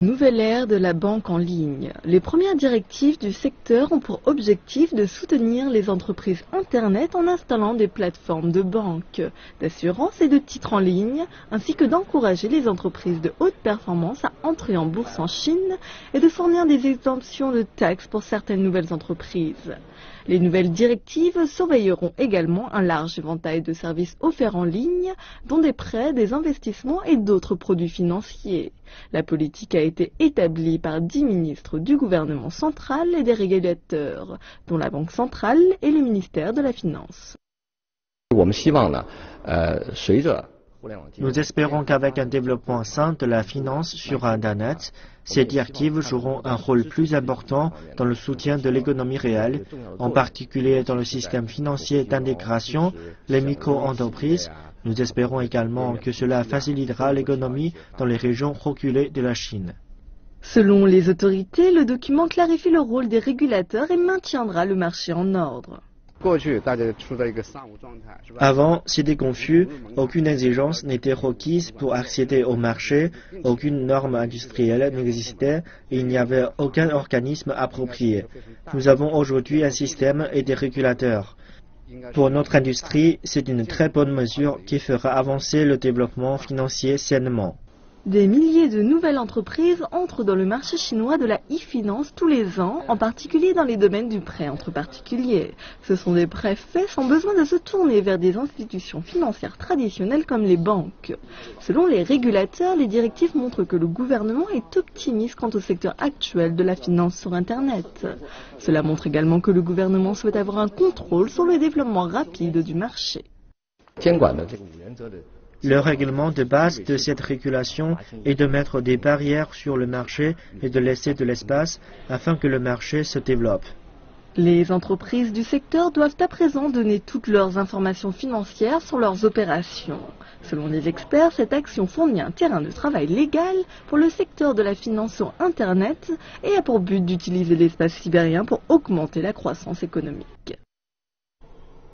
Nouvelle ère de la banque en ligne. Les premières directives du secteur ont pour objectif de soutenir les entreprises Internet en installant des plateformes de banque, d'assurance et de titres en ligne, ainsi que d'encourager les entreprises de haute performance à entrer en bourse en Chine et de fournir des exemptions de taxes pour certaines nouvelles entreprises. Les nouvelles directives surveilleront également un large éventail de services offerts en ligne, dont des prêts, des investissements et d'autres produits financiers. La politique a été établie par 10 ministres du gouvernement central et des régulateurs, dont la Banque centrale et le ministère de la Finance. Nous espérons qu'avec un développement sain de la finance sur Internet, ces directives joueront un rôle plus important dans le soutien de l'économie réelle, en particulier dans le système financier d'intégration, les micro-entreprises. Nous espérons également que cela facilitera l'économie dans les régions reculées de la Chine. Selon les autorités, le document clarifie le rôle des régulateurs et maintiendra le marché en ordre. Avant, c'était confus, aucune exigence n'était requise pour accéder au marché, aucune norme industrielle n'existait et il n'y avait aucun organisme approprié. Nous avons aujourd'hui un système et des régulateurs. Pour notre industrie, c'est une très bonne mesure qui fera avancer le développement financier sainement. Des milliers de nouvelles entreprises entrent dans le marché chinois de la e-finance tous les ans, en particulier dans les domaines du prêt entre particuliers. Ce sont des prêts faits sans besoin de se tourner vers des institutions financières traditionnelles comme les banques. Selon les régulateurs, les directives montrent que le gouvernement est optimiste quant au secteur actuel de la finance sur Internet. Cela montre également que le gouvernement souhaite avoir un contrôle sur le développement rapide du marché. Le règlement de base de cette régulation est de mettre des barrières sur le marché et de laisser de l'espace afin que le marché se développe. Les entreprises du secteur doivent à présent donner toutes leurs informations financières sur leurs opérations. Selon les experts, cette action fournit un terrain de travail légal pour le secteur de la finance sur Internet et a pour but d'utiliser l'espace sibérien pour augmenter la croissance économique.